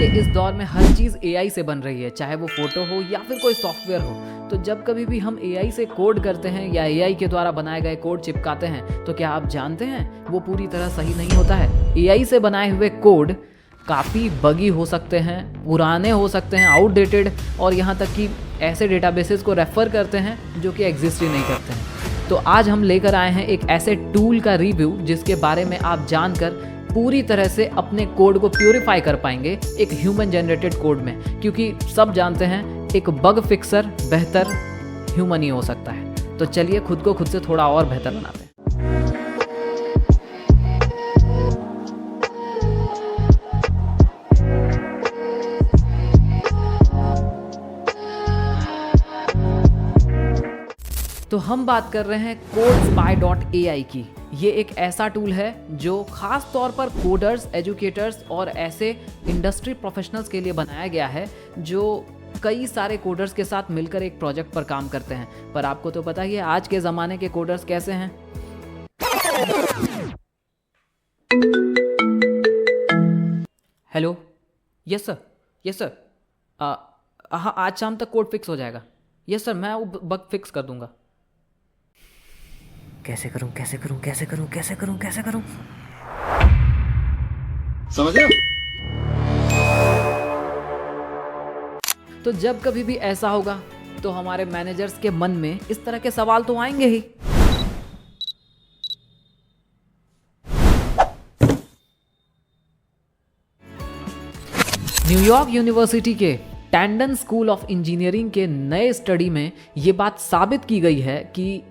देखिए इस दौर में हर चीज़ एआई से बन रही है, चाहे वो फोटो हो या फिर कोई सॉफ्टवेयर हो। तो जब कभी भी हम एआई से कोड करते हैं या एआई के द्वारा बनाए गए कोड चिपकाते हैं, तो क्या आप जानते हैं वो पूरी तरह सही नहीं होता है। एआई से बनाए हुए कोड काफ़ी बगी हो सकते हैं, पुराने हो सकते हैं, आउटडेटेड, और यहाँ तक कि ऐसे डेटाबेसेस को रेफ़र करते हैं जो कि एग्जिस्ट ही नहीं करते हैं। तो आज हम लेकर आए हैं एक ऐसे टूल का रिव्यू जिसके बारे में आप जानकर पूरी तरह से अपने कोड को प्यूरिफाई कर पाएंगे एक ह्यूमन जनरेटेड कोड में, क्योंकि सब जानते हैं एक बग फिक्सर बेहतर ह्यूमन ही हो सकता है। तो चलिए खुद को खुद से थोड़ा और बेहतर बनाते हैं। तो हम बात कर रहे हैं CodeSpy.ai की। ये एक ऐसा टूल है जो खास तौर पर कोडर्स, एजुकेटर्स और ऐसे इंडस्ट्री प्रोफेशनल्स के लिए बनाया गया है जो कई सारे कोडर्स के साथ मिलकर एक प्रोजेक्ट पर काम करते हैं। पर आपको तो पता ही है आज के ज़माने के कोडर्स कैसे हैं। Hello, yes sir, yes sir, हाँ आज शाम तक कोड फिक्स हो जाएगा। यस सर, मैं वो बग फिक्स कर दूंगा। कैसे करूं कैसे करूं कैसे करूं कैसे करूं कैसे करूं समझ रहे हो? तो जब कभी भी ऐसा होगा तो हमारे मैनेजर्स के मन में इस तरह के सवाल तो आएंगे ही। न्यूयॉर्क यूनिवर्सिटी के टैंडन स्कूल ऑफ इंजीनियरिंग के नए स्टडी में ये बात साबित की गई है कि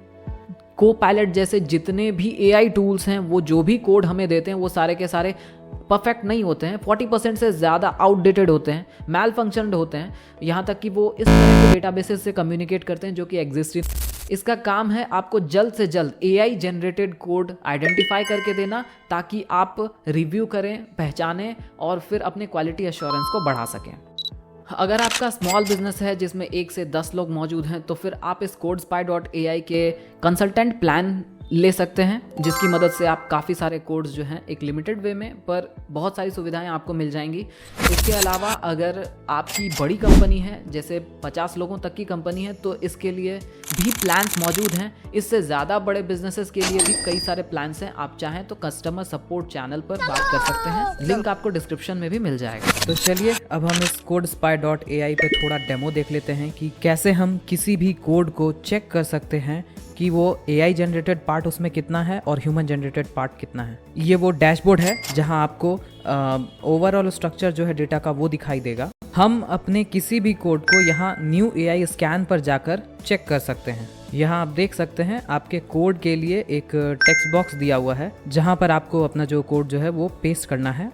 को-पायलट जैसे जितने भी एआई टूल्स हैं वो जो भी कोड हमें देते हैं वो सारे के सारे परफेक्ट नहीं होते हैं। 40% से ज़्यादा आउटडेटेड होते हैं, मैल फंक्शनड होते हैं, यहाँ तक कि वो इस तरह के डेटाबेसेस से कम्युनिकेट करते हैं जो कि एग्जिस्ट। इसका काम है आपको जल्द से जल्द एआई जनरेटेड कोड आइडेंटिफाई करके देना, ताकि आप रिव्यू करें, पहचानें और फिर अपने क्वालिटी एश्योरेंस को बढ़ा सकें। अगर आपका स्मॉल बिजनेस है जिसमें 1 से 10 लोग मौजूद हैं, तो फिर आप इस CodeSpy.ai के कंसल्टेंट प्लान ले सकते हैं, जिसकी मदद से आप काफ़ी सारे कोड्स जो हैं एक लिमिटेड वे में पर बहुत सारी सुविधाएं आपको मिल जाएंगी। इसके अलावा अगर आपकी बड़ी कंपनी है, जैसे 50 लोगों तक की कंपनी है, तो इसके लिए भी प्लान्स मौजूद हैं। इससे ज़्यादा बड़े बिजनेसेस के लिए भी कई सारे प्लान्स हैं। आप चाहें तो कस्टमर सपोर्ट चैनल पर बात कर सकते हैं, लिंक आपको डिस्क्रिप्शन में भी मिल जाएगा। तो चलिए अब हम इस CodeSpy.ai पे थोड़ा डेमो देख लेते हैं कि कैसे हम किसी भी कोड को चेक कर सकते हैं कि वो एआई जनरेटेड पार्ट उसमें कितना है और ह्यूमन जनरेटेड पार्ट कितना है। ये वो डैशबोर्ड है जहां आपको ओवरऑल स्ट्रक्चर जो है डेटा का वो दिखाई देगा। हम अपने किसी भी कोड को यहाँ न्यू एआई स्कैन पर जाकर चेक कर सकते हैं। यहाँ आप देख सकते हैं आपके कोड के लिए एक टेक्स्ट बॉक्स दिया हुआ है जहाँ पर आपको अपना जो कोड जो है वो पेस्ट करना है।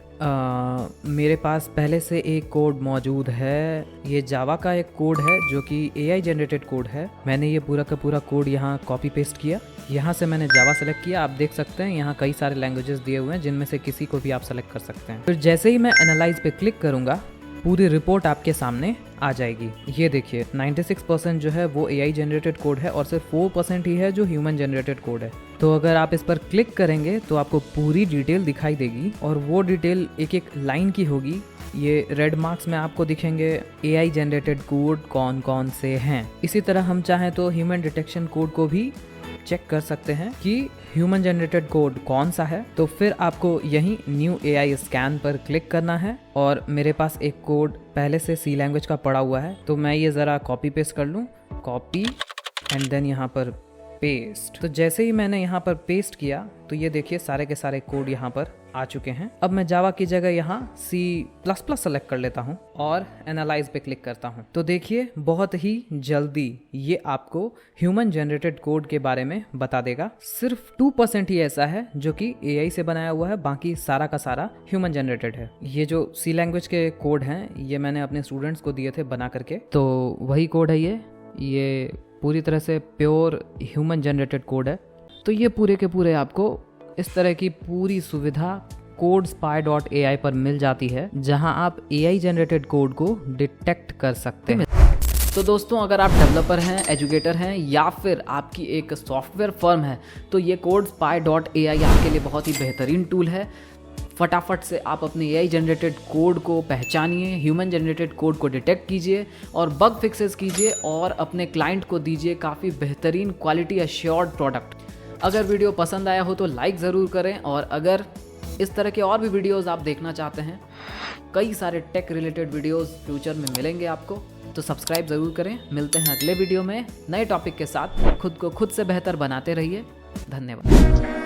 मेरे पास पहले से एक कोड मौजूद है। ये जावा का एक कोड है जो कि एआई जनरेटेड कोड है। मैंने ये पूरा का पूरा कोड यहाँ कॉपी पेस्ट किया। यहाँ से मैंने जावा सेलेक्ट किया। आप देख सकते हैं यहाँ कई सारे लैंग्वेजेस दिए हुए हैं जिनमें से किसी को भी आप सेलेक्ट कर सकते हैं। फिर जैसे ही मैं एनालाइज पे क्लिक करूँगा पूरी रिपोर्ट आपके सामने आ जाएगी। ये देखिए 96% जो है वो एआई जनरेटेड कोड है और सिर्फ 4% ही है जो ह्यूमन जनरेटेड कोड है। तो अगर आप इस पर क्लिक करेंगे तो आपको पूरी डिटेल दिखाई देगी और वो डिटेल एक एक लाइन की होगी। ये रेड मार्क्स में आपको दिखेंगे एआई जनरेटेड कोड कौन कौन से हैं। इसी तरह हम चाहें तो ह्यूमन डिटेक्शन कोड को भी चेक कर सकते हैं कि ह्यूमन जनरेटेड कोड कौन सा है। तो फिर आपको यही न्यू एआई स्कैन पर क्लिक करना है और मेरे पास एक कोड पहले से सी लैंग्वेज का पड़ा हुआ है, तो मैं ये ज़रा कॉपी पेस्ट कर लूँ। कॉपी एंड देन यहाँ पर पेस्ट। तो जैसे ही मैंने यहाँ पर पेस्ट किया तो ये देखिए सारे के सारे कोड यहाँ पर आ चुके हैं। अब मैं जावा की जगह यहाँ C++ सेलेक्ट कर लेता हूँ और एनालाइज पे क्लिक करता हूँ। तो देखिए बहुत ही जल्दी ये आपको ह्यूमन जनरेटेड कोड के बारे में बता देगा। सिर्फ 2% ही ऐसा है जो कि एआई से बनाया हुआ है, बाकी सारा का सारा ह्यूमन जनरेटेड है। ये जो C लैंग्वेज के कोड हैं ये मैंने अपने स्टूडेंट्स को दिए थे बना करके, तो वही कोड है ये पूरी तरह से प्योर ह्यूमन जनरेटेड कोड है। तो ये पूरे के पूरे आपको इस तरह की पूरी सुविधा CodeSpy.ai पर मिल जाती है, जहां आप एआई जनरेटेड कोड को डिटेक्ट कर सकते हैं। तो दोस्तों अगर आप डेवलपर हैं, एजुकेटर हैं या फिर आपकी एक सॉफ्टवेयर फर्म है, तो ये CodeSpy.ai आपके लिए बहुत ही बेहतरीन टूल है। फटाफट से आप अपने एआई जनरेटेड कोड को पहचानिए, ह्यूमन जनरेटेड कोड को डिटेक्ट कीजिए और बग फिक्सेस कीजिए और अपने क्लाइंट को दीजिए काफ़ी बेहतरीन क्वालिटी अश्योर्ड प्रोडक्ट। अगर वीडियो पसंद आया हो तो लाइक ज़रूर करें, और अगर इस तरह के और भी वीडियोस आप देखना चाहते हैं, कई सारे टेक रिलेटेड वीडियोस फ्यूचर में मिलेंगे आपको, तो सब्सक्राइब ज़रूर करें। मिलते हैं अगले वीडियो में नए टॉपिक के साथ। खुद को खुद से बेहतर बनाते रहिए। धन्यवाद।